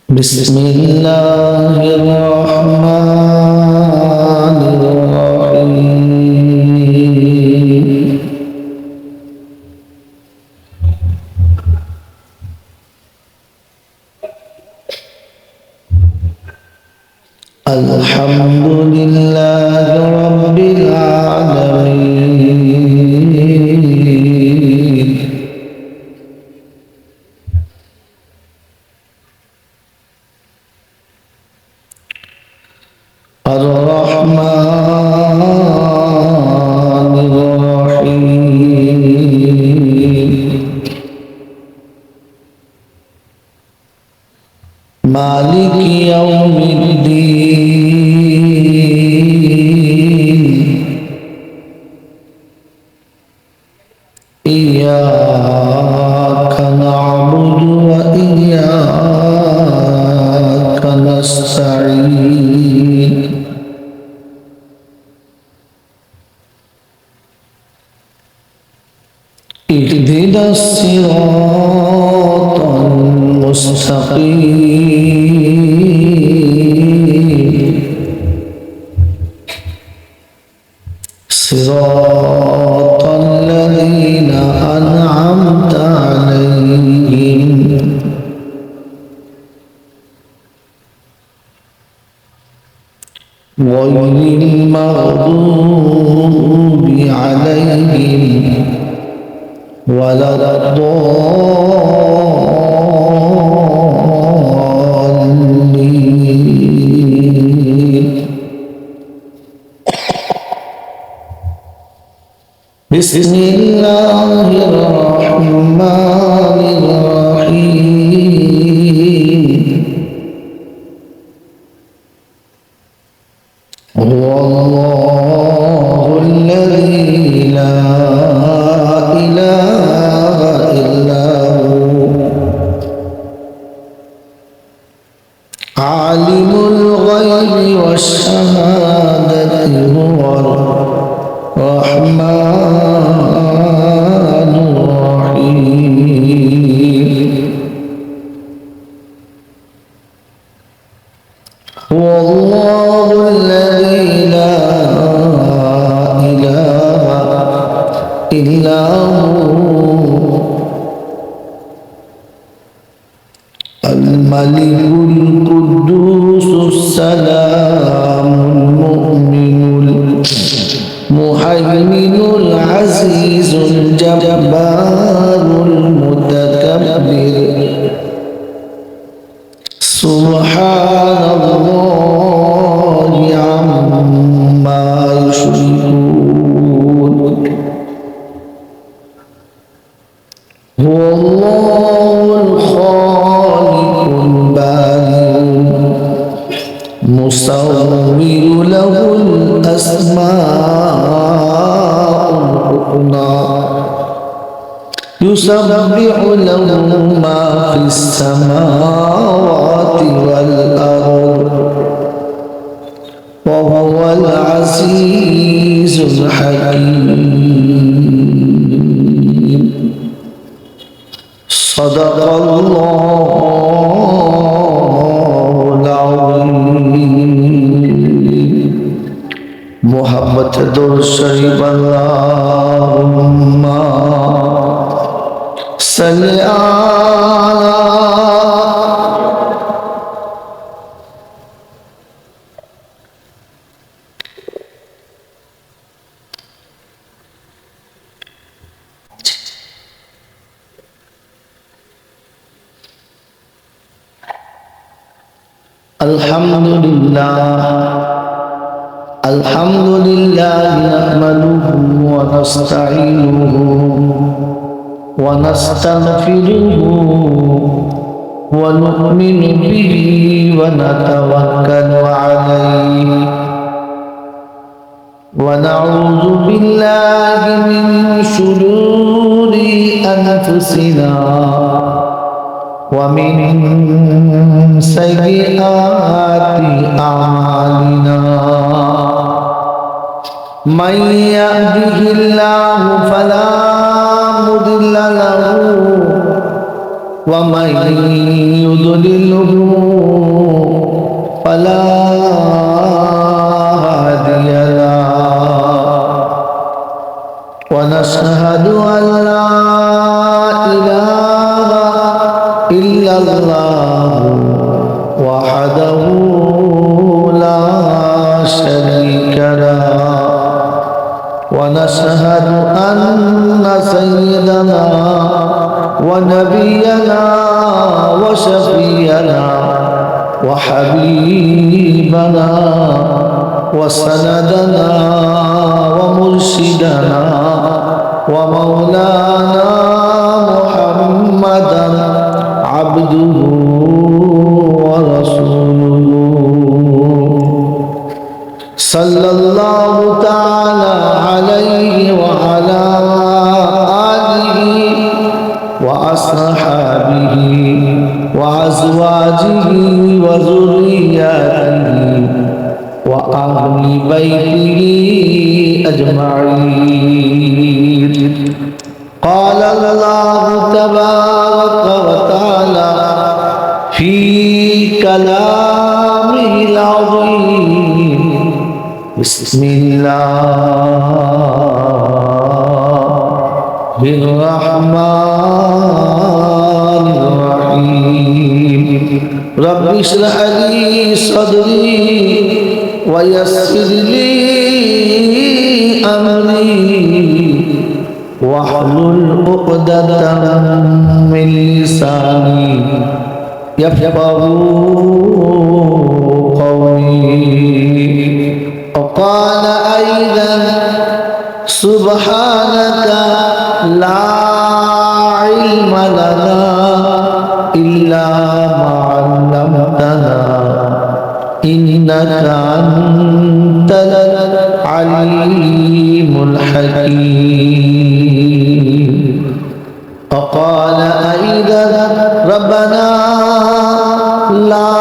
بسم الله الرحمن الرحيم الحمد لله رب العالمين الرحمن الرحيم مالك يوم الدين إياك نعبد وإياك نستعين اهدنا الصراط المستقيم صراط الذين أنعمت عليهم غير المغضوب عليهم ولا الضالين بسم الله الرحمن الرحيم هو الله الذي لا إله إلا هو عالم الغيب والشهادة هو الرحمن الرحيم هو الله الذي لا إله إلا هو الملك القدوس السلام المؤمن المهيمن العزيز الجبار المتكبر سبحان الله عما يشركون هو الله الخالق البارئ المصور له الأسماء الحسنى يسبح له ما في السماوات والأرض وهو العزيز الحكيم صدق الله العظيم محبت در شریف اللهم صل على الحمد لله نحمده ونستعينه ونستغفره ونؤمن به ونتوكل عليه ونعوذ بالله من شرور أنفسنا ومن سيئات أعمالنا من يهده الله فلا مضل له ومن يضلله فلا هادي له ونشهد أن لا إله إلا الله وحده لا شريك له ونشهد أن سيدنا ونبينا وشفينا وحبيبنا وسندنا ومرشدنا ومولانا محمدا عبده ورسوله صلى الله تعالى عليه وعلى آله وأصحابه وأزواجه وذرياته وأهل بيته أجمعين. قال الله تبارك وتعالى في كلامه العظيم: بسم الله الرحمن الرحيم. رب اشرح لي صدري ويسر لي أمري واحلل عقدة من لساني يفقهوا قولي. وقال أيضا: سبحانك لا علم لنا إلا ما علمتنا إنك أنت العليم الحكيم. وقال أيضا: ربنا لا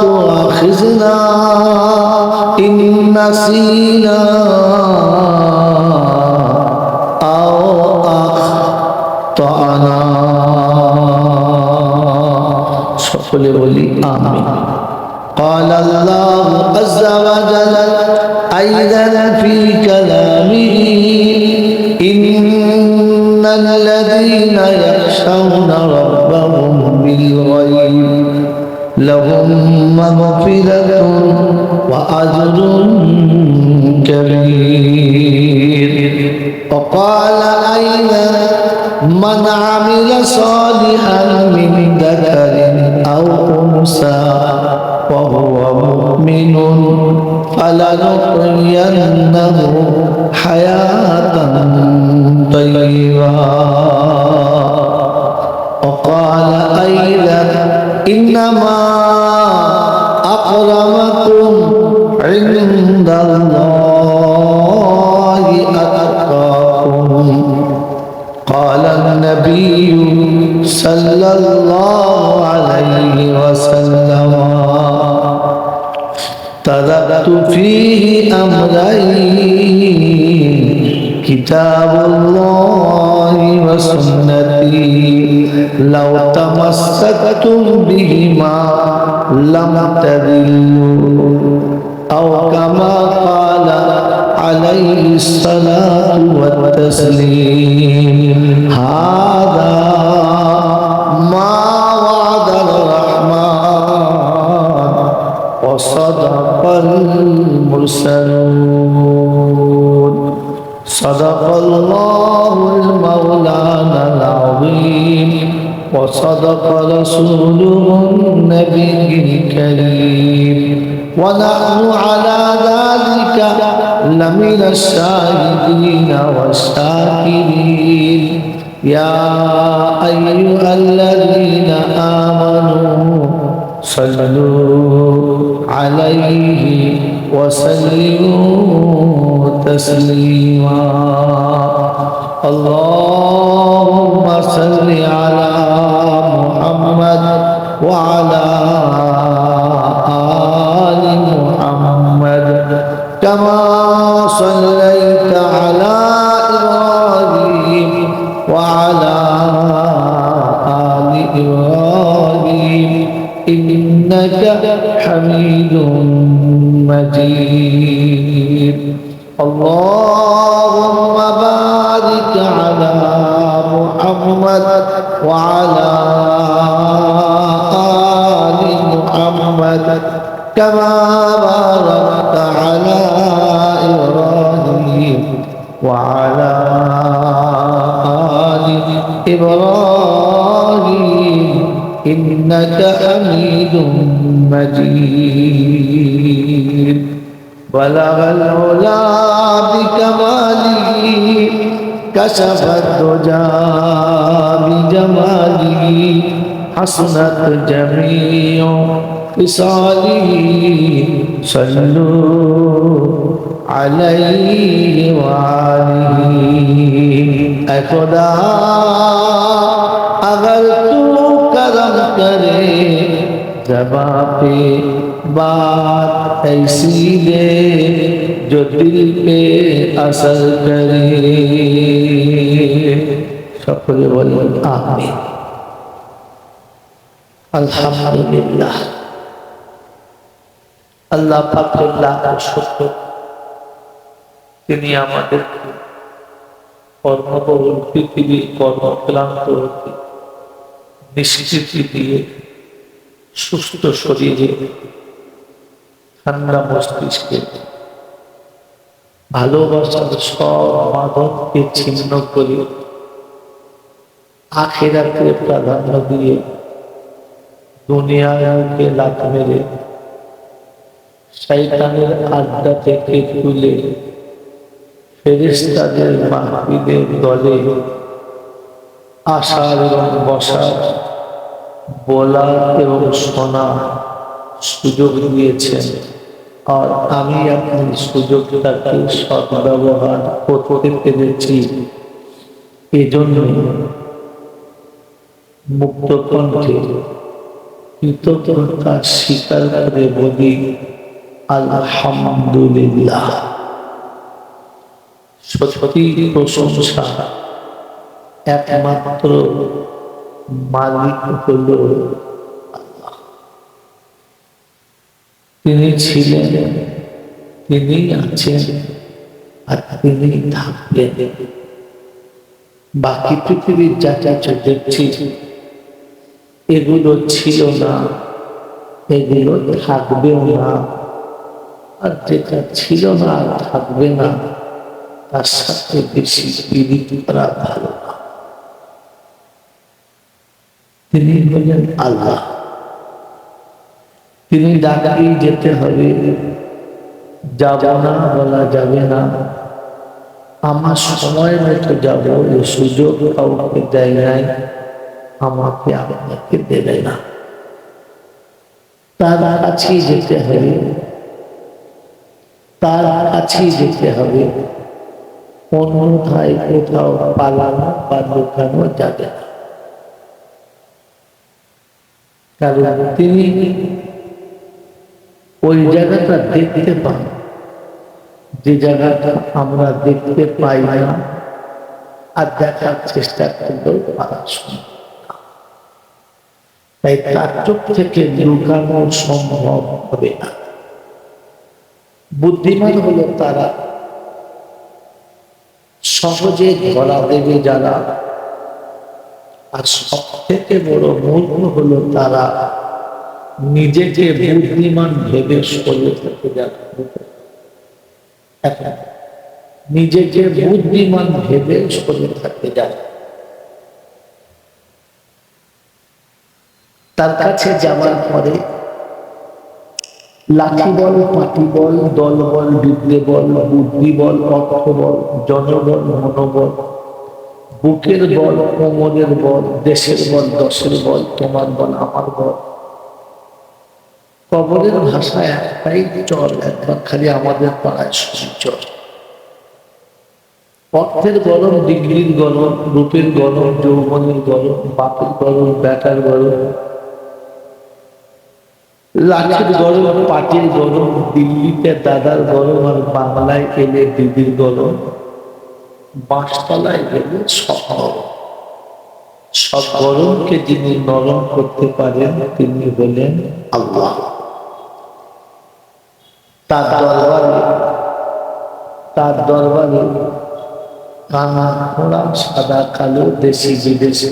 تؤاخذنا إن نسينا أو أخطأنا. সকলে বলি আমিন। قال الله عز وجل أيضا في كلامه: إن الذين يخشون ربهم بالغيب لهم مغفرة وأجر كبير. وقال أيضا: من عمل صالحا من ذكر أو أنثى وهو مؤمن فلنحيينه حياة طيبة. وقال أيضا: إنما أكرمكم عند الله أتقاكم. قال النبي صلى الله عليه وسلم: تركت فيه أمرين: كتاب الله وسنتي لو تمسكتم بهما لم تضلوا، أو كما قال عليه الصلاة والتسليم. هذا ما وعد الرحمن وصدق المرسلون. صدق الله المولانا العظيم وصدق رسوله النبي الكريم، ونحن على ذلك لمن الشاهدين والشاكرين. يا أيها الذين آمنوا صلوا عليه وسلموا تسليما. اللهم صل على محمد وعلى آل محمد كما صليت على إبراهيم وعلى آل إبراهيم إنك حميد مجيد اللهم بارك على محمد وعلى آل محمد كما باركت على إبراهيم وعلى آل إبراهيم إنك حميد مجيد بلغ العلا بكماله كشف الدجى بجماله حسنت جميع خصاله صلوا عليه وآله اے خدا اگر تو کرم کرے زباں پہ بات ایسی دے جو دل پہ اثر کرے সকলে বলুন আমিন আলহামদুলিল্লাহ আল্লাহ পাকের লাখ শুকর তিনি আমাদের কর্মবহুল পৃথিবীর কর্মক্লান্ত হতে নিষ্কৃতি দিয়ে সুস্থ শরীরে ঠান্ডা মস্তিষ্কে ভালোবাসার সব বাঁধনকে ছিন্ন করে আখিরাতে প্রাধান্য দিয়ে দুনিয়াকে লাত মেরে শয়তানের আড্ডা থেকে তুলে ফেরেশতাদের মাহফিলের দলে আসার এবং বসার বলার এবং শোনার সুযোগ দিয়েছেন আর আমি আপনি সুযোগটাকে সদ্ব্যবহার করতে পেরেছি এজন্য মুক্ত কণ্ঠে কৃতজ্ঞতা স্বীকার করে বলি আলহামদুলিল্লাহ সত্যি প্রশংসা একমাত্র মালিক হল আল্লাহ তিনি ছিলেন তিনি আছেন আর তিনি থাকবেন বাকি পৃথিবীর যা যা দেখছি এগুলো ছিল না এগুলো থাকবেও না আর যেটা ছিল না আর থাকবে না তার সাথে বেশি পীড়িত করা ভালো না তিনি হলেন আল্লাহ তিনি ডাকলেই যেতে হবে যাব না বলা যাবে না আমার সময় মতো যাব এই সুযোগ কাউকে দেয় নাই আমাকে আপনাকে দেবে না তার কাছেই যেতে হবে তার কাছেই যেতে হবে অন্যথায় কোথাও পালানো বা লুকানো যাবে না কারণ তিনি ওই জায়গাটা দেখতে পান যে জায়গাটা আমরা দেখতে পাই না আর দেখার চেষ্টা করলেও পারা সম্ভব না তাই তার চোখ থেকে লুকানো সম্ভব হবে না বুদ্ধিমান হলো তারা সহজে ধরা দেবে যারা আর সব থেকে বড় মূর্খ হলো তারা নিজেকে বুদ্ধিমান ভেবে সরে থেকে যারা নিজেকে বুদ্ধিমান ভেবে সরে থাকতে যায় তার কাছে যাওয়ার পরে লাঠি বল পাটি বল দল বল বিদ্যে বল বুদ্ধি বল অর্থ বল জনবল মনোবল বুকের বল কোমরের বল দেশের বল দশের বল তোমার বল আমার বল কবরের ভাষায় একটাই চল একবার খালি আমাদের পাড়ায় শুনি চল অর্থের গরম ডিগ্রির গরম রূপের গরম যৌবনের গরম বাপের গরম বেটার গরম লাঠির গরম পাটির গরম দিল্লিতে দাদার গরম আর বাংলায় এলে দিদির গরম বাঁশতলায় গেলে সব সব গরমকে যিনি নরম করতে পারেন তিনি হলেন আল্লাহ। তার দরবারে কানা খোড়া সাদা কালো দেশি বিদেশি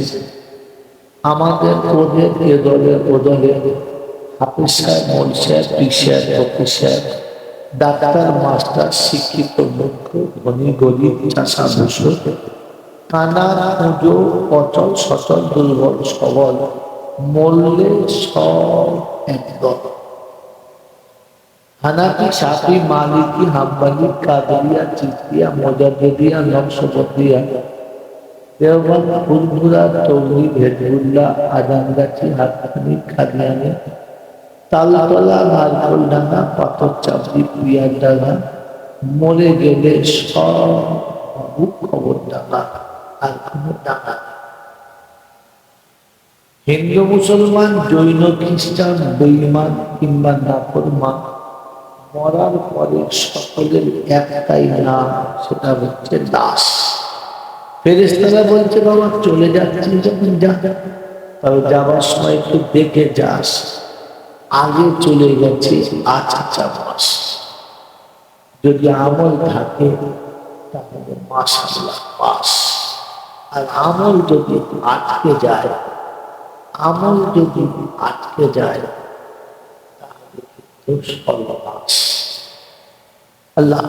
আমাদের ওদের এ দলের ও দলের হাফিজ সাহেব, মৌল সাহেব, পীর সাহেব, ফকির সাহেব, ডাক্তার, মাস্টার, শিক্ষিত, মূর্খ, ধনী, গরিব, চাষা, ভূষণ, কানা, পুজো, অচল, সচল, দুর্বল, সবল, মরলে সব একদল। হানাফি, শাফি, মালিকি, হাম্বলি, কাদরিয়া, চিশতিয়া, মুজাদ্দিদিয়া, নকশবন্দিয়া, দেওবন্দ, ফুরফুরা, তৌহিদ, হিজবুল্লাহ, আজানগাছি, হাতখানি, কাদিয়ানি, তালতলা, নারকোলডাঙ্গা, পাথরচাপড়ি, পিয়ারডাঙ্গা, মরে গেলে সব খবরডাঙ্গা, আর কোনো ডাঙ্গা। হিন্দু, মুসলমান, জৈন, খ্রিস্টান, বেঈমান কিংবা নাফরমান, মরার পরে সকলের একটাই নাম, সেটা হচ্ছে লাশ। ফেরেশতারা বলছে বাবা চলে যাচ্ছি যখন যা, তবে যাবার সময় একটু দেখে যাস, আগে চলে গেছে আচ্ছা মাস। যদি আমল থাকে তাহলে মাশাআল্লাহ পাস, আর আমল যদি আটকে যায় তাহলে কিন্তু সর্বনাশ। আল্লাহ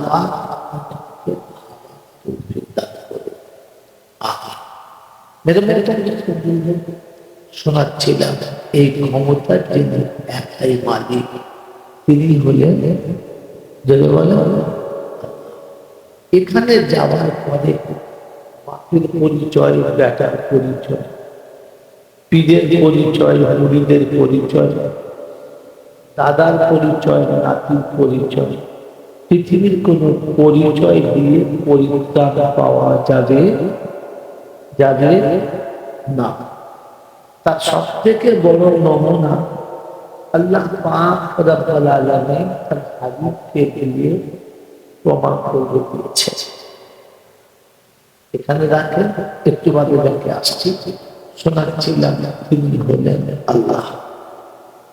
আপনাকে তৌফিক দান করে। মেরে শোনাচ্ছিলাম এই ক্ষমতার যিনি একটাই মালিক তিনি হলেন, যদি বলেন এখানে যাওয়ার পরে মাটির পরিচয়, বেটার পরিচয়, পীরের পরিচয়, মুরিদের পরিচয়, দাদার পরিচয়, নাতির পরিচয়, পৃথিবীর কোন পরিচয় দিয়ে পরিত্রাণ পাওয়া যাবে না। তার সব থেকে বড় নমুনা আল্লাহ পাক রব্বুল আলামিন তার হাবিবকে দিয়ে প্রমাণ করে দিয়েছে। এখানে রাখেন, একটু বাদে দেখে আসছি। শোনাচ্ছিলাম তিনি হলেন আল্লাহ।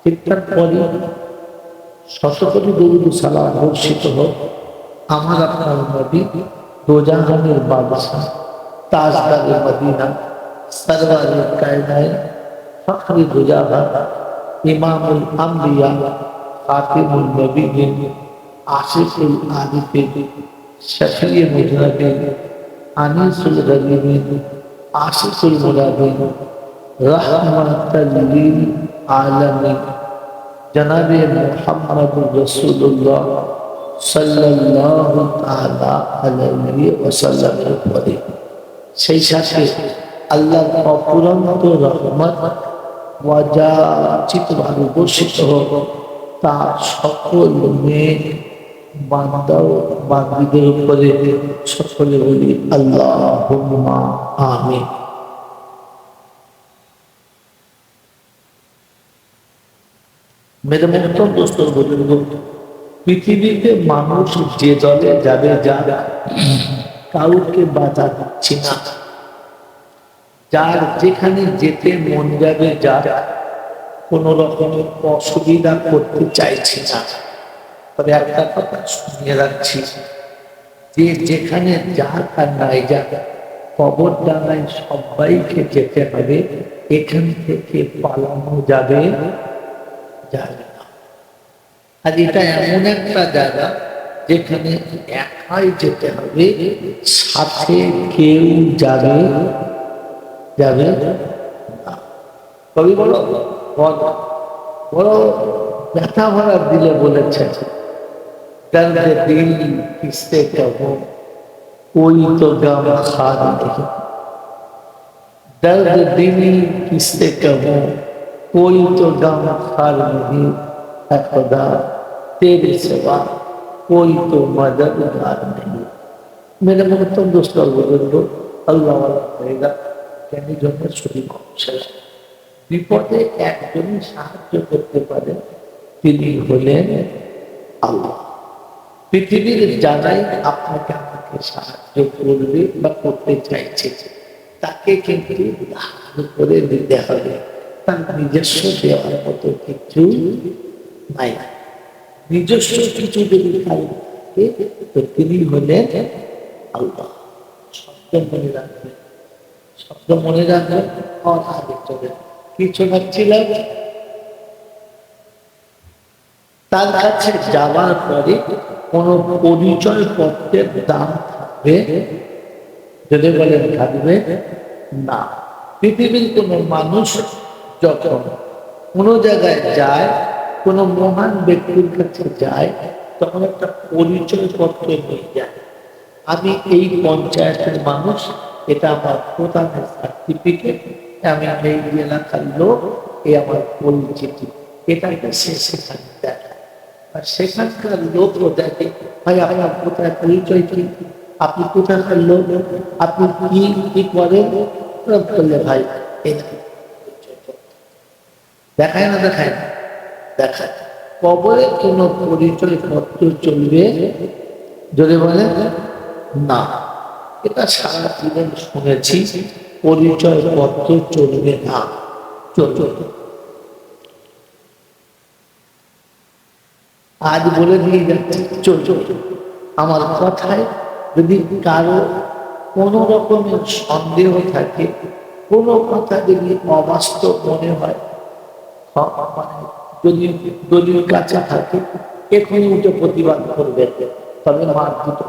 ঠিকঠাক পরে শতকোটি দরুদ সালাম বর্ষিত হোক আমার আপনার নবী, দোজাহানের বাদশাহ, তাজদারে মদিনা, সরওয়ারে কায়নাত, ফখরে দুজাহান, ইমামুল আম্বিয়া, খাতিমুল নবিয়্যিন, আশিকুল আরিফিন, শফিয়ে মুজরিমিন, আনিসুল গরিবিন, আশিকুল মুরাদিন, রাহমাতাল লিল আলামিন, জনাবে মুহাম্মদুর রাসূলুল্লাহ সাল্লাল্লাহু তাআলা আলাইহি ওয়াসাল্লামের পরে সেই সাথে আল্লাহর অপুরন্ত রহমত ওয়াজাচিত ভাবে বর্ষিত হোক তার সকল নেক বান্দা ও বান্দীদের উপরে। সকলে বলি আল্লাহুম্মা আমিন। মেরে মুহতরম দোস্ত বুজুর্গ, পৃথিবীতে মানুষ যে দলে যাবে যাক, কাউকে বাধা দিচ্ছি না। যার যেখানে যেতে মন যাবে যাক, কোন রকমের অসুবিধা করতে চাইছি না। তবে একটা কথা শুনিয়ে রাখছি, যে যেখানে যাক আর নাই যাক, কবরডাঙ্গায় সবাইকে যেতে হবে, এখান থেকে পালানো যাবে না। আর এটা এমন একটা জায়গা যেখানে একাই যেতে হবে, সাথে কেউ যাবে না। কবি বড় ব্যথা ভরা দিলে বলেছেন, দর্দ দিল কিসে কহো কোই তো গম খার নেই, দর্দ দিল কিসে কহো कोई तो गम खार नहीं है खुदा, तेरे सिवा कोई तो मददगार नहीं। मेरे मुहतरम दोस्तों बुजुर्गो, আল্লাহ হয়েগা কেন জন্য শুরু করছে। বিপদে একজনই সাহায্য করতে পারেন, তিনি হলেন আল্লাহ। পৃথিবীর জানাই আপনাকে আমাকে সাহায্য করবে বা করতে চাইছে, তাকে কিন্তু ধারণ করে দিতে হবে। তার নিজস্ব দেওয়ার মতো কিছু নাই। নিজস্ব কিছু যদি থাকে তো তিনি হলেন আল্লাহ। শব্দ মনে রাখবেন, শব্দ মনে রাখবেন। আগে চলে কি শোনাচ্ছিলাম, তার কাছে যাওয়ার পরে কোন পরিচয় পত্রের দাম থাকবে? যদি বলেন থাকবে না। পৃথিবীর কোন মানুষ যখন কোন জায়গায় যায়, কোন মহান ব্যক্তির কাছে যায়, তখন একটা পরিচয় পত্র নিয়ে যায়। আমি এই পঞ্চায়েতের মানুষ, এটা আমার প্রধানের সার্টিফিকেট, আমি এই এলাকার লোক, এ আমার পরিচিতি, এটাকে সে সেখানে দেখায়। আর সেখানকার লোকও দেখে, ভাই আপনার কোথায় পরিচয় কি, আপনি কোথাকার লোক, আপনি কি কি করেন, করলে ভাই দেখায় না, দেখায় না, দেখায়। কবরে কোন পরিচয় পত্র চলবে? যদি বলেন না। এটা সারা জীবন শুনেছি, পরিচয় পত্র চলবে না, চলবে। আজ বলে দিয়ে যাচ্ছে চলবে। আমার কথায় যদি কারো কোন রকমের সন্দেহ থাকে, কোন কথা যদি অবাস্তব মনে হয়, যদি দলিল কাছে থাকে, এখনই উঠে প্রতিবাদ করবে, তবে মার্জিত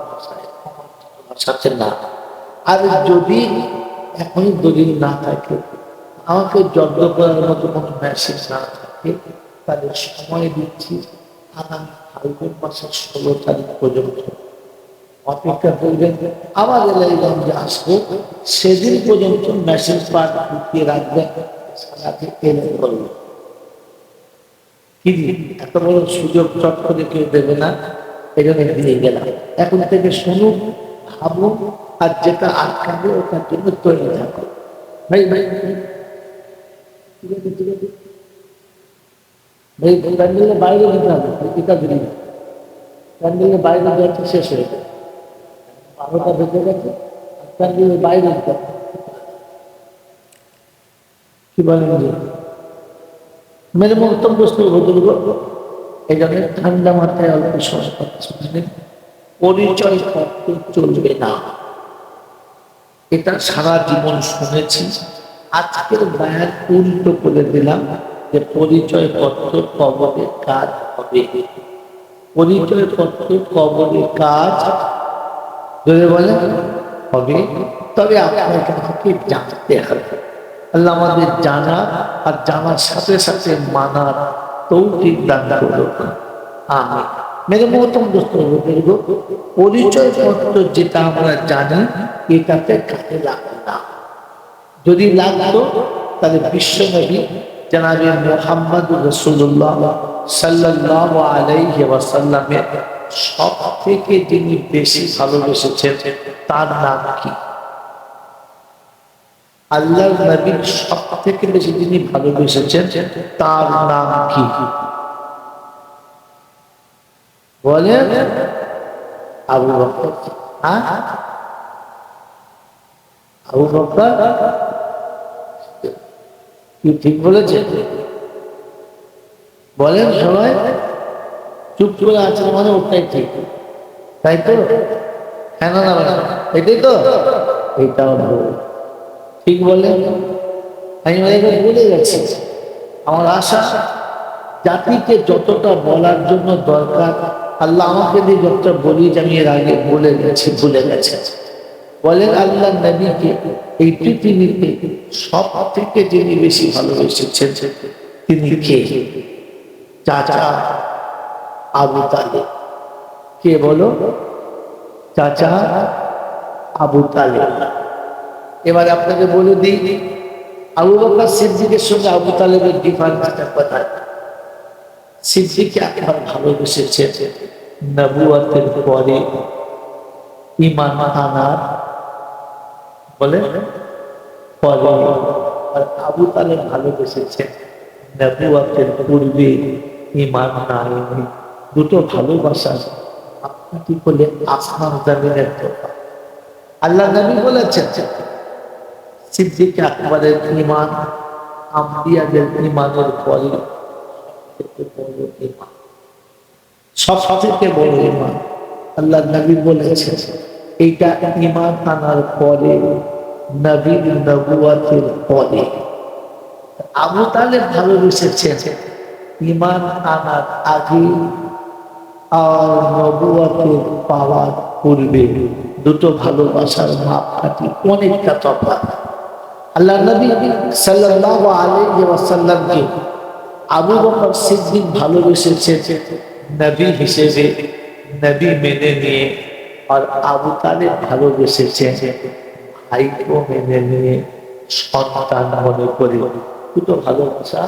ভাষাতে না। আর যদি এখনই দলিল না থাকে, আমাকে জব্দ করার মতো কোনো মেসেজ না থাকে, তাদের সময় দিচ্ছি আগামী ফাল্গুন মাসের 16 তারিখ পর্যন্ত অপেক্ষা করবেন। আমার এলাকায় আসবো, সেদিন পর্যন্ত মেসেজ পাঠ ঢুকিয়ে রাখবেন, সারাকে এনে করবেন। কি এত বড় সুযোগ চট করে কেউ দেবে না, এই জন্য দিয়ে গেলাম। এখন থেকে শুনুন, ভাবুন, আর যেটা আটকাবে ওটার জন্য তৈরি থাকো। ভাই ভাই ভাই প্যান্ডেলের বাইরে দিতে হবে, এটা দিলি না, প্যান্ডেলের বাইরে যাচ্ছে শেষ হয়ে যাবে, 12টা বেজে গেছে, প্যান্ডেলের বাইরে দিতে হবে। কি বলেন যে মেরে মন্তব্য বুজুর্গ, এই জন্য ঠান্ডা মাথায় অল্প সময় কথা শুনলেন। পরিচয় পত্র চলবে না, এটা সারা জীবন শুনেছি। আজকের বায়ান উল্টো করে দিলাম যে পরিচয় পত্র কবরে কাজ হবে। পরিচয় পত্র কবরে কাজ যদি বলেন হবে, তবে আপনাকে আমাকে জানতে হবে। আল্লাহ আমাদের জানা আর জানার সাথে সাথে মানার তৌফিক দান করুক, আমিন। মেরে মহতরম দোস্ত, পরিচয় পত্র যেটা আমরা জানি, এটাতে কাজে লাগে না। যদি লাগতো তাহলে বিশ্বনবী জনাবে মুহাম্মদ রাসূলুল্লাহ সাল্লাল্লাহু আলাইহি ওয়াসাল্লামের সব থেকে যিনি বেশি ভালোবেসেছেন তার নাম কি? আল্লাহর নবীর সব থেকে বেশি যিনি ভালোবেসেছেন তার নাম কি? বলেন আবু বকর। আবু বকর কি ঠিক বলেছে? বলেন সবাই, চুপ করে আছে মানে ওটাই ঠিক, তাই তো? কেন না, এটাই তো, এইটাও ঠিক বলেন। আমি বলে গেছি, আমার আশা জাতিকে যতটা বলার জন্য দরকার, আল্লাহ আমাকে দিয়ে যতটা বলি, আমি এর আগে বলে গেছি, ভুলে গেছে। বলেন আল্লাহ নবীকে এই পৃথিবীতে সব থেকে যিনি বেশি ভালোবেসেছেন তিনি কে? চাচা আবু তালেব। কে বলো? চাচা আবু তালেব। এবার আপনাকে বলে দিই, আবু বকর সিদ্দিকের সঙ্গে আবু তালেবের ডিফারেন্সটা কোথায়? সিদ্দিককে আকবার ভালোবেসেছে নবুয়তের পরে, ঈমান আনার বলে পরে, আর আবু তালেব ভালোবেসেছেন নবুয়তের পূর্বে, ঈমান না এনে। দুটো ভালোবাসা আপনাকে বলে আসমান জমিনের তফাৎ। আল্লাহ নবী বলেছেন সিদ্দিক আকবরের ঈমান আম্বিয়াদের ঈমানের পরে সব থেকে বড় ঈমান। আল্লাহ নবী বলেছেন এইটা ঈমান আনার পরে, নবীর নবুয়তের পরে। আবু তালেব ভালোবেসেছেন ঈমান আনার আগে আর নবুয়তের পাওয়ার পূর্বে। দুটো ভালোবাসার মাপকাঠি অনেকটা তফাৎ। আল্লাহ নবী সাল্লাল্লাহু আলাইহি ওয়াসাল্লামকে আবু বকর সিদ্দিক ভালোবেসেছেন নবী হিসেবে, নবী মেনে নিয়ে। আর আবু তালেব ভালোবেসেছেন ভাইকে মেনে নিয়ে, সন্তান মনে করে। দুটো ভালোবাসা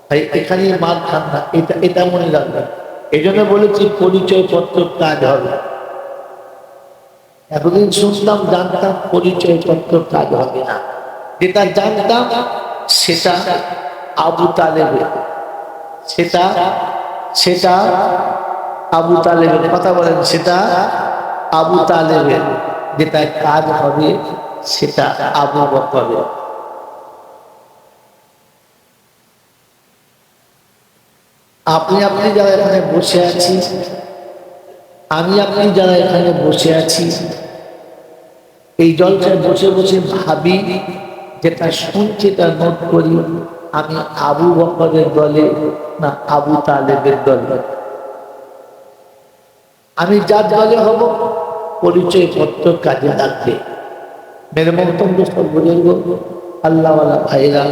ভাই, এখানে মার খান না, এটা মনে রাখবেন। এই জন্য বলেছি পরিচয় পত্র কাজ হবে। এতদিন শুনতাম জানতাম পরিচয় পত্র কাজ হবে না। যেটা জানতাম সেটা আবু তালেবের, সেটা আবু তালেবের কথা বলেন, সেটা আবু তালেবের। যেটা কাজ হবে সেটা আবু বকরের। আপনি যারা এখানে বসে আছি, আপনি যারা এখানে বসে আছি, এই জলসায় বসে বসে ভাবি, যেটা শুনছি তা নোট করি, আমি আবু বকরের দলে না আবু তালেবের দলে। আমি যার দলে হব পরিচয় পত্র কাজে লাগবে। মেরে মন্তব্য সব বুঝুর্গ, আল্লাহওয়ালা ভাইরা,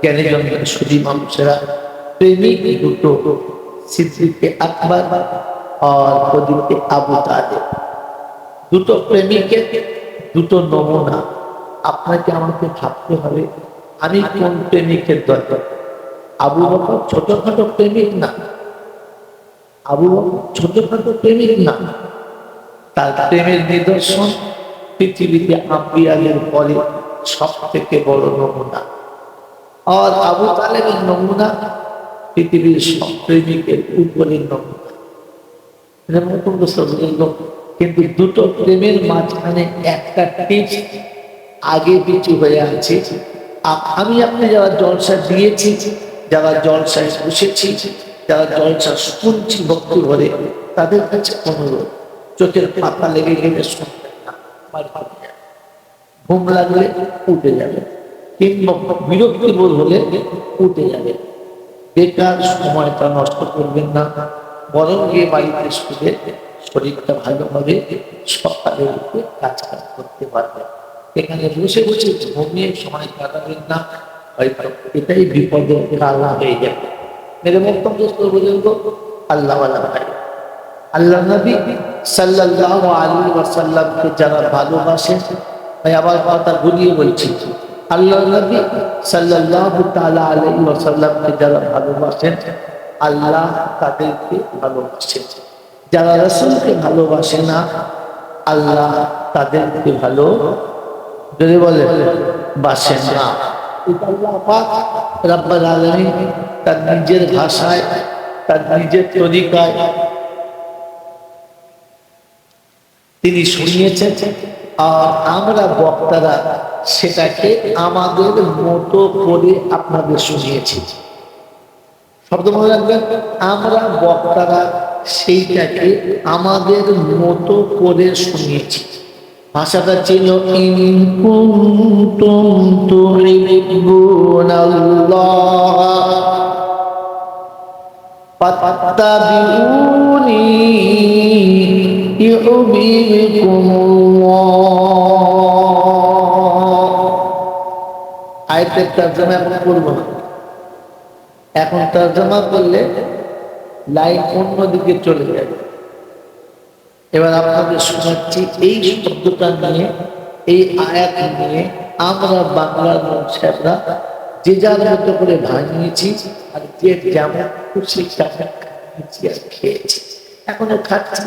জ্ঞানী জন, সুধী মানুষেরা, প্রেমিক দুটো, সিদ্দিকে আকবর আর ওদিকে আবু তালেব, দুটো প্রেমিকের দুটো নমুনা। আপনাকে আমাকে ভাবতে হবে আমি কোন প্রেমিকের দরকার। আবু বকর ছোটখাটো প্রেমিক না, আবু বকর ছোটখাটো প্রেমিক না। তার প্রেমের নিদর্শন পৃথিবীতে আম্বিয়াদের পরে সব থেকে বড় নমুনা। আর আবু তালেবের নমুনা পৃথিবীর সব প্রেমিকের উপরের নমুনা। কিন্তু দুটো প্রেমের মাঝখানে একটা টিপস আগে পিছু হয়ে আছে। আমি আপনি যারা জলসা দিয়েছি, যারা জলসায় বসেছি, যারা জলসা শুনছি ভক্তি ভরে, তাদের কাছে অনুরোধ, চোখের পাতা লেগে গেলে শুনবেন না, ঘুম লাগলে উঠে যাবে, কিংবা বিরক্তি বোধ হলে উঠে যাবে। বেকার সময়টা নষ্ট করবেন না, বরং গিয়ে বাড়িতে শুনে শরীরটা ভালোভাবে সকালে উঠে কাজ করতে পারবেন। এখানে বসে বসে ঘুমিয়ে সময় কাটাবেন না, হয়তো এটাই বিপদের কারণ হয়ে যাবে। মেরে বক্তব্য বুঝুন, আল্লাহওয়ালা ভাই, আল্লাহ নবী সাল্লাল্লাহু আলাইহি ওয়াসাল্লামকে যারা ভালোবাসেন, ভাই আবার কথা ঘুরিয়ে বলছি, আল্লাহ নবী সাল্লাল্লাহু তাআলা আলাইহি ওয়াসাল্লামকে যারা ভালোবাসেন, আল্লাহ তাদেরকে ভালোবাসেন। যারা রাসূলকে ভালোবাসে না, আল্লাহ তাদেরকে ভালো যদি বলে বাসেন না। আল্লাহ পাক রব্বুল আলামিন তার নিজের ভাষায়, তার নিজের তরিকায় তিনি শুনিয়েছেন, আর আমরা বক্তারা সেটাকে আমাদের মতো করে আপনাদের শুনিয়েছি। শব্দ মনে রাখবেন, আমরা বক্তারা সেইটাকে আমাদের মতো করে শুনিয়েছি। ভাষাটা ছিল ইন কুনতুম তুহিব্বুনাল্লাহ ফাত্তাবিউনি ইউহিব্বুকুমুল্লাহ। আয়াতের তরজমা এখন করব না, এখন তরজমা করলে লাইন অন্যদিকে চলে যাবে। এবার আপনাদের শোনাচ্ছি এই শব্দটা নিয়ে, এই আয়াত নিয়ে আমরা বাংলার মানুষেরা যে যার মতো করে ভাঙিয়েছি, আর যে যেমন খুশি খেয়েছি, এখনো খাচ্ছি।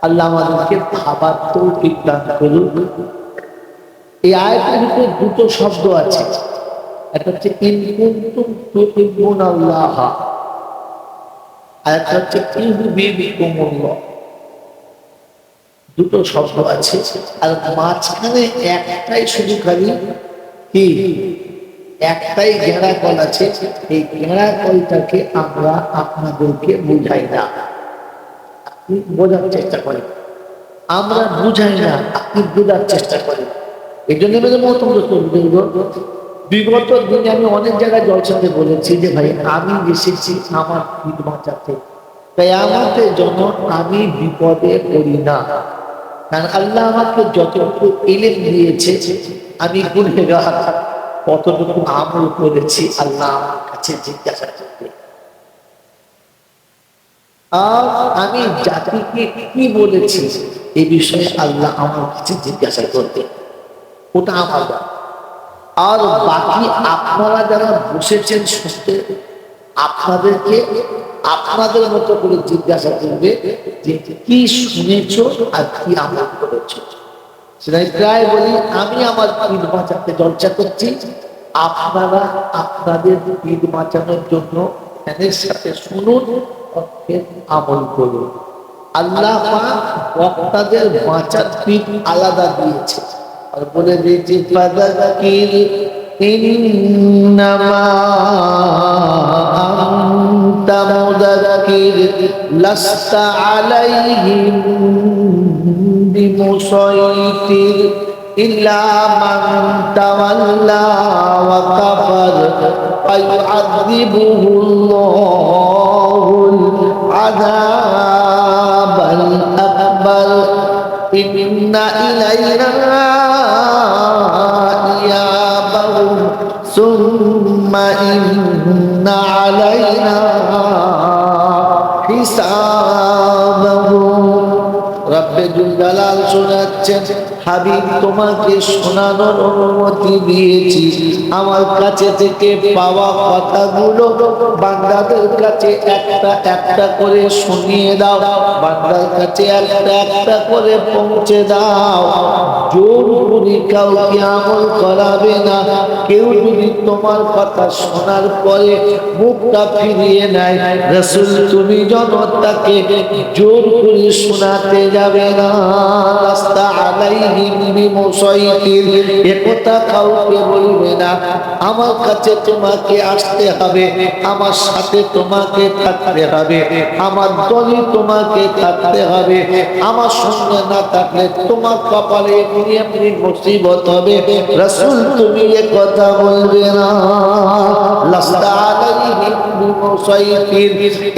আল্লাহ আমাদেরকে ভাবার তৌফিক দান করুন। এই আয়াতের ভিতরে দুটো শব্দ আছে, একটা হচ্ছে ইন কুনতুম তুহিব্বুনাল্লাহ, আর একটা হচ্ছে ইউহিব্বুকুমুল্লাহ। দুটো শব্দ আছে, আর মাঝখানে একটাই শুধু খালি কি একটাই ঘেরা কল আছে। এই ঘেরা কলটাকে আমরা আপনাদেরকে বুঝাই না, আপনি বোঝার চেষ্টা করেন। আমরা বুঝাই না, আপনি বোঝার চেষ্টা করেন। এই জন্য বিগত দিনে আমি অনেক জায়গায় জলসাতে বলেছি যে ভাই আমি এসেছি আমার ঈদ বাঁচাতে, তাই আমাকে জন্য আমি বিপদে পড়ি না। কারণ আল্লাহ আমাকে যতটুকু ইলম দিয়েছে, আমি গুনহেগার কতটুকু আমল করেছি আল্লাহ আমার কাছে জিজ্ঞাসা করবে। আর আমি জাতিকে কি বলেছি এই বিষয়ে আল্লাহ আমার কাছে জিজ্ঞাসা করবে, ওটা আমার। আর বাকি আপনারা যারা বসেছেন শুনতে, আপনাদেরকে আপনাদের মতো করে জিজ্ঞাসা করবে যে কি শুনেছ আর কি আমল করেছ। সেটাই প্রায় বলি আমি আমার ঈদ বাঁচাতে জলসা করছি, আপনারা আপনাদের ঈদ বাঁচানোর জন্য ফ্যানের সাথে শুনুন, আমল করুন। আল্লাহ পাক বক্তাদের বাঁচার দিক আলাদা দিয়েছে, আর বলে দিয়েছে ফাযাকির ইন্নামা আনতা মুযাক্কির লাস্তা আলাইহিম বিমুসাইতির ইল্লা মান তাওয়াল্লা ওয়া কাফার ফায়ুআযিবুহুল্লাহুল আযাবাল আকবার ইন্না ইলাইনা ইয়াবাহুম সুম্মা ইন্না আলাইনা হিসাবাহুম। রব্বে জুল জালাল শোনাচ্ছেন, হাবিব তোমাকে শোনানোর অনুমতি দিয়েছি, আমার কাছে থেকে পাওয়া কথাগুলো বান্দাদের কাছে একটা একটা করে শুনিয়ে দাও, বান্দার কাছে একটা একটা করে পৌঁছে দাও। জোর করে কাউকে আমল করাবে না। কেউ যদি তোমার কথা শোনার পরে মুখটা ফিরিয়ে নেয়, রাসূল তুমি জনতাকে জোর করে শোনাতে যাবে না। রাস্তা আলাইহিম বিমুসাইতির, একথা কাউকে বলবে না। আমার কাছে তোমাকে আসতে হবে, আমার সাথে তোমাকে থাকতে হবে, আমার দলে তোমাকে থাকতে হবে। আমার সঙ্গে না থাকলে তোমার কপালে এমনি এমনি মুসিবত হবে। রাসূল তুমি একথা বলবে না। লাস্তা আলাইহিম বিমুসাইতির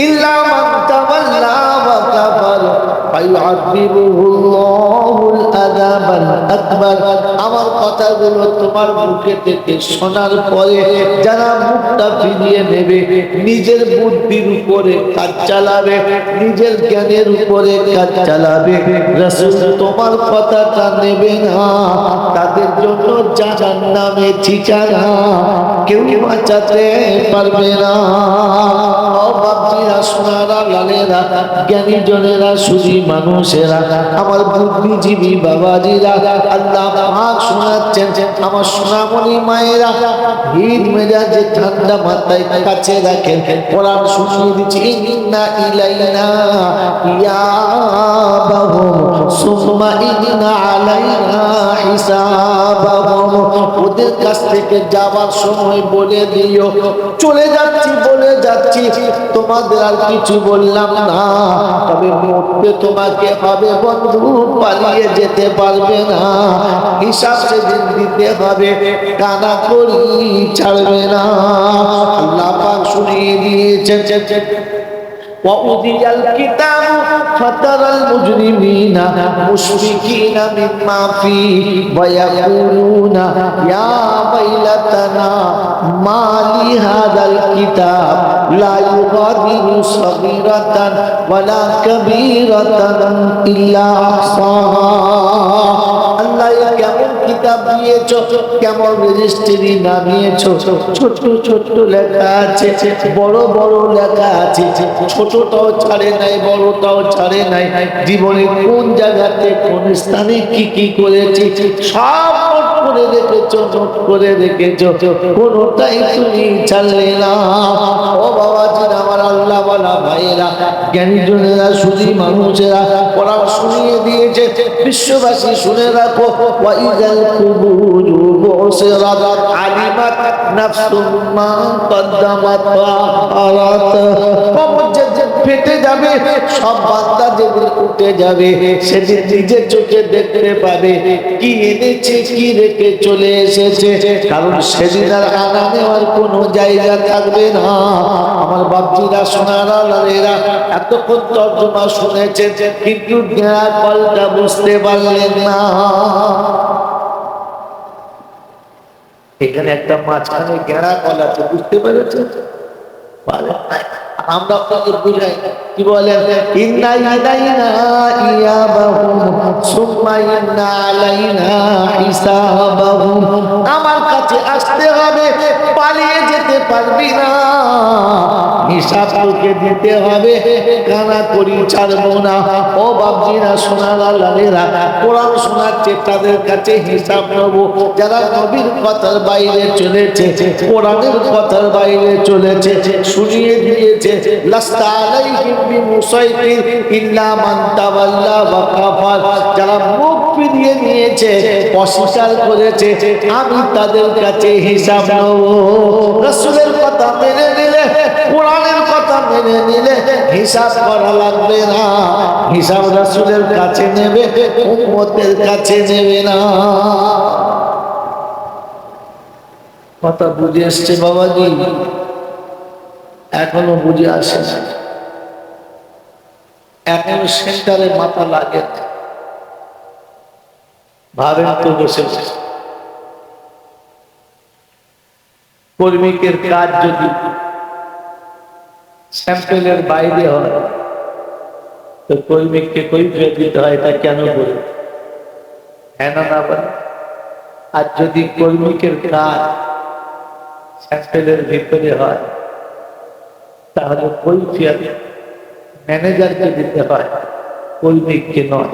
ইল্লা মান তাওয়াল্লা ওয়া কাফার ফায়ুআযিবুহুল্লাহুল আযাবাল আকবার। আমার কথাগুলো তোমার মুখে থেকে শোনার পরে যারা মুখটা ফিরিয়ে নেবে, নিজের বুদ্ধির উপরে কাজ চালাবে, নিজের জ্ঞানের উপরে কাজ চালাবে, রাসূল তোমার কথাটা নেবে না, তাদের জন্য জাহান্নামে ঠিকানা, কেউ বাঁচাতে পারবে না। ও বাপজিরা, সোনারা, লালেরা, জ্ঞানী জনেরা, সুধী মানুষেরা, আমার বুদ্ধিজীবী বাবাজিরা, আল্লাহ পাক শোনাচ্ছেন, আমার সোনামণি মায়েরা হিট মেজাজে ঠান্ডা মাথায় কাছে রাখেন, কোরআন শুনিয়ে দিচ্ছি, ইন্না ইলাইনা ইয়াবাহুম সুম্মা ইন্না আলাইনা হিসাবাহুম। ওদের কাছ থেকে যাওয়ার সময় বলে দিও চলে যাচ্ছি, বলে যাচ্ছি, তোমাদের আর কিছু বললাম না, তবে মরতে তোমাকে হবে বন্ধু, পালিয়ে যেতে পারবে না, হিসাব সেদিন দিতে হবে, কানা করি ছাড়বে না। আল্লাহ পাক শুনিয়ে দিয়েছেন, وَأُوتِيَ الْكِتَابَ فَتَرَى الْمُجْرِمِينَ مُشْفِقِينَ مِمَّا فِيهِ وَيَقُولُونَ يَا وَيْلَتَنَا مَا لِهَذَا الْكِتَابِ لَا يُغَادِرُ صَغِيرَةً وَلَا كَبِيرَةً إِلَّا أَحْصَاهَا। আল্লাহ কেমন কিতাব দিয়েছো, কেমন রেজিস্ট্রি নামিয়েছো, ছোট ছোট লেখা আছে, বড় বড় লেখা আছে, ছোটটাও ছাড়ে নাই, বড়টাও ছাড়ে নাই, জীবনে কোন জায়গাতে কোন স্থানে কি কি করেছি সব করে রেখেছো, নোট করে রেখেছো, কোনোটাই তুমি ছাড়লে না। ও বাবাজি আমার আল্লাহ বলা ভাইয়েরা, জ্ঞানীজনেরা, সুধী মানুষেরা কোরআন শুনিয়ে দিয়েছে, বিশ্ববাসী শুনে রাখো। ওয়াইদাল কুবুরু বুসিরাত আলিমাত নাফসুম মা কদ্দামাত ওয়া আখারাত। কবর যেদিন ফেটে যাবে, সব বান্দা যেদিন উঠে যাবে, সেদিন নিজের চোখে দেখতে পাবে কি এনেছে, কি রেখে চলে এসেছে। কারণ সেদিন আর আনা নেওয়ার কোনো জায়গা থাকবে না। আমার বাপজিরা, সোনারা, লালেরা, এতক্ষণ তর্জমা শুনেছেন, কিন্তু জ্ঞান কলটা বুঝতে পারলেন না। এখানে একটা মাঝখানে গেঁড়া কল আছে, বুঝতে পেরেছেন? আমরা আপনাকে বুঝাই, কি বলেন? ইন্না ইলাইনা ইয়াবাহুম সুম্মা ইন্না আলাইনা হিসাবাহুম। আমার কাছে আসতে হবে, পালিয়ে যেতে পারবি না, হিসাব তোকে দিতে হবে, কানা করি ছাড়বো না। ও বাপজিরা, সোনারা, লালেরা, কোরআন শোনাচ্ছে, তাদের কাছে হিসাব নেবো। যারা নবীর কথার বাইরে চলেছে, কোরআনের কথার বাইরে চলেছে, শুনিয়ে দিয়েছে, লাস্তা আলাইহিম বিমুসাইতির ইল্লা মান তাওয়াল্লা ওয়া কাফার। যারা মুখ ফিরিয়ে নিয়েছে, অস্বীকার করেছে, আমি তাদের কাছে হিসাব নেব। রাসূলের কথা মেনে নিলে, কোরআনের কথা মেনে নিলে হিসাব করা লাগবে না। হিসাব রাসূলের কাছে নেবে, উম্মতের কাছে নেবে না। কথা বুঝে এসছে বাবাজি? এখনো বুঝে আসে না, এখনো সেন্টারে মাথা লাগে। ভাবেন তো বসে বসে, কর্মীকের কাজ যদি স্যাম্পেলের বাইরে হয়, তো কর্মীকে কৈফিয়ত দিতে হয়, এটা কেন বলে? হ্যাঁ না বলে? আর যদি কর্মীকের কাজ স্যাম্পেলের ভিতরে হয়, তাহলে কৈফিয়ত ম্যানেজারকে দিতে হয়, কর্মীকে নয়।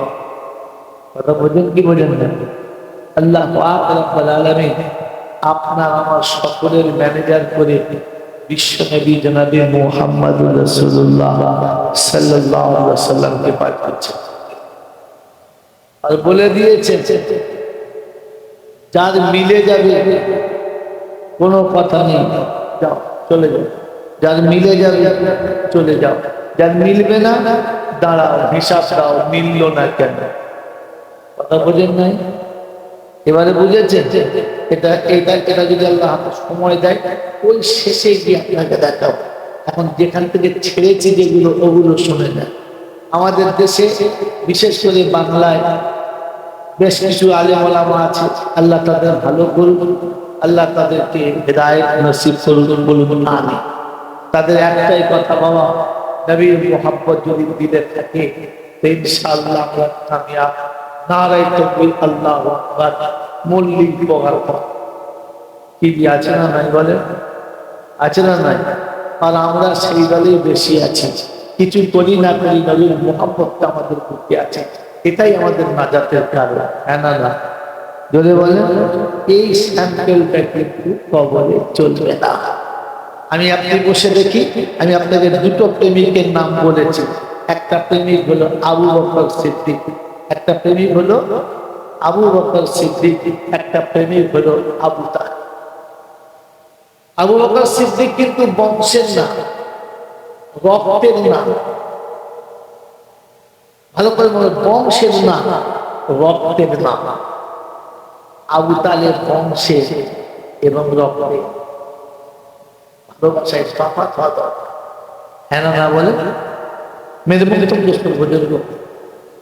কথা বোঝেন কি বোঝেন না? আল্লাহ পাক রব্বুল আলামিন আপনার আমার সকলের ম্যানেজার করে বিশ্বনবী জনাবে মুহাম্মদুর রাসূলুল্লাহ সাল্লাল্লাহু আলাইহি ওয়াসাল্লামকে পাঠিয়েছেন। আর বলে দিয়েছেন, যার মিলে যাবে কোনো কথা নেই, যাও চলে যাও। যার মিলে যাবে চলে যাও, যার মিলবে না দাঁড়াও, হিসাব দাও, মিললো না কেন? কথা বোঝেন নাই? এবারে বুঝেছেন? এটা এটা এটা যদি আল্লাহ হাতে সময় দেয়, ওই শেষে গিয়ে আপনাকে দেখাও। এখন যেখান থেকে ছেড়েছি যেগুলো, ওগুলো শুনে নেন। আমাদের দেশে, বিশেষ করে বাংলায়, বেশ কিছু আলেম ওলামা আছে, আল্লাহ তাদের ভালো করুন, আল্লাহ তাদেরকে হিদায়াত নসিব করুন, বলুন আমিন। তাদের একটাই কথা, বাবা নবীর মুহাব্বত যদি দিলে থাকে, ইনশাআল্লাহ আমরা কামিয়াব। নারায়ে তাকবীর, আল্লাহু আকবার, মল্লিক বগার পর কি আছে না নাই বলে? আছে না নাই? আর আমরা সেই দলেই বেশি আছি। কিছু করি না করি, নবীর মুহাব্বতটা আমাদের বুকে আছে, এটাই আমাদের নাজাতের কারণ। হ্যাঁ না না? যদি বলেন, এই স্যাম্পেলটা কিন্তু কবরে চলবে না। আমি আপনি বসে দেখি, আমি আপনাকে দুটো প্রেমিকের নাম বলেছি। একটা প্রেমিক হলো আবু বকর সিদ্দিক, একটা প্রেমিক হলো আবু বকর সিদ্দিক, একটা প্রেমিক হলো আবু তালেব। আবু বকর সিদ্দিক কিন্তু বংশের না, রক্তের না। ভালো করে বলে, বংশের না, রক্তের না। আবু তালেব বংশের এবং রক্তের। ভালোবাসায় তফাৎ হওয়া দরকার। হ্যাঁ না বলে? মেরে মুখে তো প্রশ্ন বুঝলো।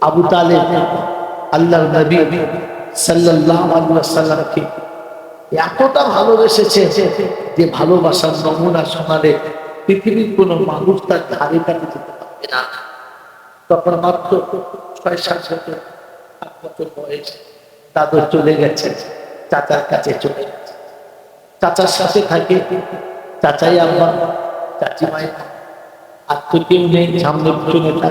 আবু তালেব আল্লাহর নবী সাল্লাল্লাহু আলাইহি ওয়াসাল্লামকে এতটা ভালোবেসেছে যে ভালোবাসার নমুনা শোনালে পৃথিবীর কোনো মানুষ তার ধারে কাছে যেতে পারবে না। তখন মাত্র ৬-৭ বছর, ৮ বছর বয়স। দাদু চলে গেছে, চাচার কাছে চলে গেছে। চাচার সাথে থাকে চাচাই আব্বা, চাচি মায়ের, আর তো কেউ নেই, সামনে পিছনে থাকা